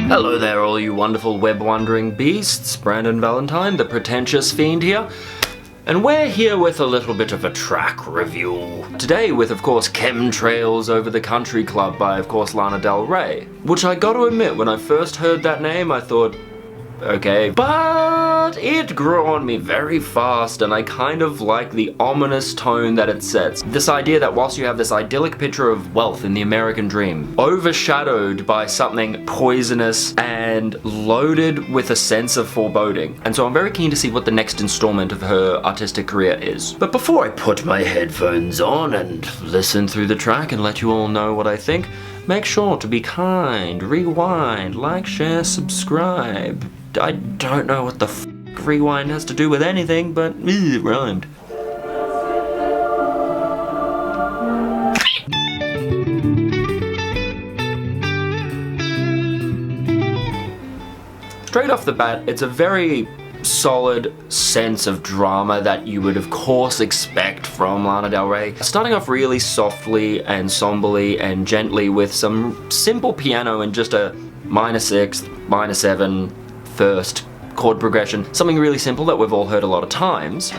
Hello there all you wonderful web-wandering beasts, Brandon Valentine, the Pretentious Fiend here, and we're here with a little bit of a track review. Today with, of course, Chemtrails Over the Country Club by, of course, Lana Del Rey. Which I gotta admit, when I first heard that name, I thought, okay, but it grew on me very fast and I kind of like the ominous tone that it sets. This idea that whilst you have this idyllic picture of wealth in the American dream, overshadowed by something poisonous and loaded with a sense of foreboding. And so I'm very keen to see what the next installment of her artistic career is. But before I put my headphones on and listen through the track and let you all know what I think, make sure to be kind, rewind, like, share, subscribe. I don't know what the rewind has to do with anything, but it rhymed. Straight off the bat, it's a very solid sense of drama that you would of course expect from Lana Del Rey. Starting off really softly and somberly and gently with some simple piano and just a minor sixth, minor seven, first chord progression, something really simple that we've all heard a lot of times.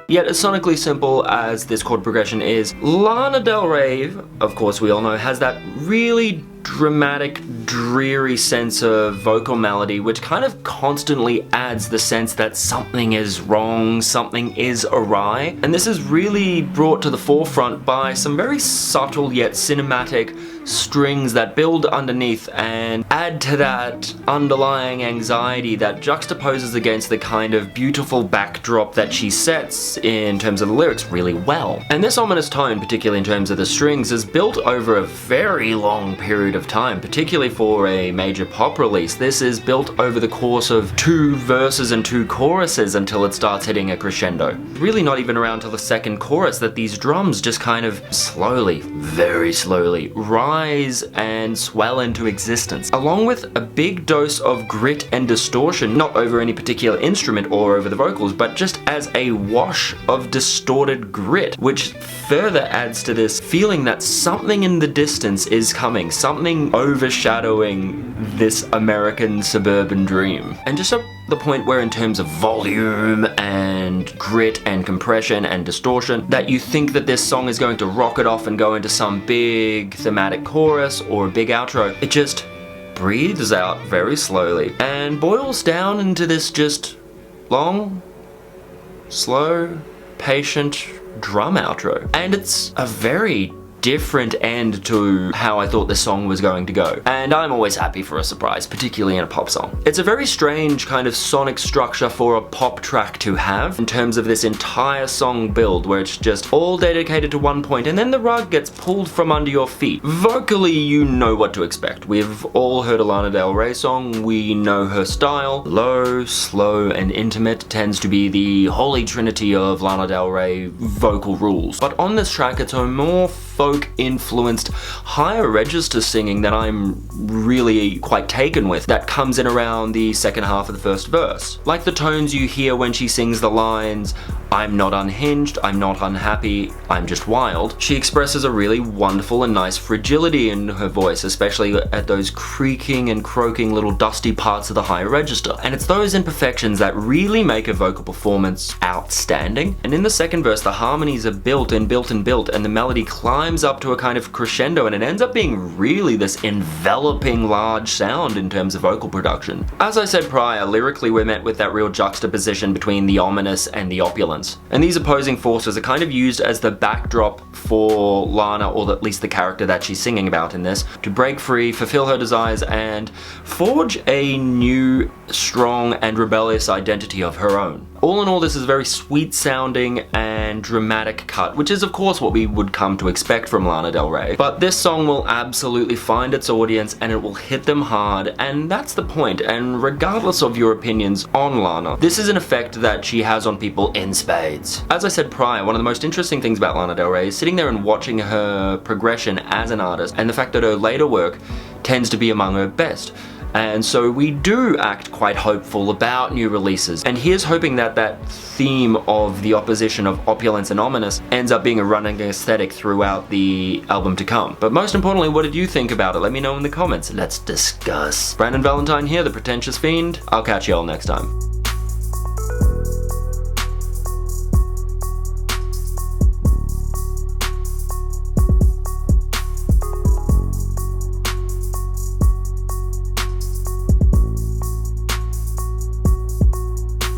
Yet as sonically simple as this chord progression is, Lana Del Rey, of course we all know, has that really dramatic, dreary sense of vocal melody which kind of constantly adds the sense that something is wrong, something is awry. And this is really brought to the forefront by some very subtle yet cinematic strings that build underneath and add to that underlying anxiety that juxtaposes against the kind of beautiful backdrop that she sets in terms of the lyrics really well. And this ominous tone, particularly in terms of the strings, is built over a very long period of time, particularly for a major pop release. This is built over the course of 2 verses and 2 choruses until it starts hitting a crescendo. Really not even around till the second chorus that these drums just kind of slowly, very slowly, rise and swell into existence, along with a big dose of grit and distortion, not over any particular instrument or over the vocals, but just as a wash of distorted grit, which further adds to this feeling that something in the distance is coming, something overshadowing this American suburban dream. And just at the point where in terms of volume and grit and compression and distortion, that you think that this song is going to rocket off and go into some big thematic chorus or a big outro, it just breathes out very slowly and boils down into this just long, slow, patient drum outro. And it's a very different end to how I thought this song was going to go. And I'm always happy for a surprise, particularly in a pop song. It's a very strange kind of sonic structure for a pop track to have in terms of this entire song build where it's just all dedicated to one point and then the rug gets pulled from under your feet. Vocally, you know what to expect. We've all heard a Lana Del Rey song, we know her style. Low, slow, and intimate tends to be the holy trinity of Lana Del Rey vocal rules. But on this track, it's a more folk-influenced, higher register singing that I'm really quite taken with, that comes in around the second half of the first verse. Like the tones you hear when she sings the lines, "I'm not unhinged, I'm not unhappy, I'm just wild." She expresses a really wonderful and nice fragility in her voice, especially at those creaking and croaking little dusty parts of the higher register. And it's those imperfections that really make a vocal performance outstanding. And in the second verse, the harmonies are built and built and built, and the melody climbs up to a kind of crescendo, and it ends up being really this enveloping large sound in terms of vocal production. As I said prior, lyrically we're met with that real juxtaposition between the ominous and the opulence. And these opposing forces are kind of used as the backdrop for Lana, or at least the character that she's singing about in this, to break free, fulfill her desires, and forge a new, strong, and rebellious identity of her own. All in all, this is a very sweet sounding and dramatic cut, which is of course what we would come to expect from Lana Del Rey. But this song will absolutely find its audience and it will hit them hard, and that's the point. And regardless of your opinions on Lana, this is an effect that she has on people in spades. As I said prior, one of the most interesting things about Lana Del Rey is sitting there and watching her progression as an artist, and the fact that her later work tends to be among her best. And so we do act quite hopeful about new releases. And here's hoping that that theme of the opposition of opulence and ominous ends up being a running aesthetic throughout the album to come. But most importantly, what did you think about it? Let me know in the comments. Let's discuss. Brandon Valentine here, the Pretentious Fiend. I'll catch you all next time.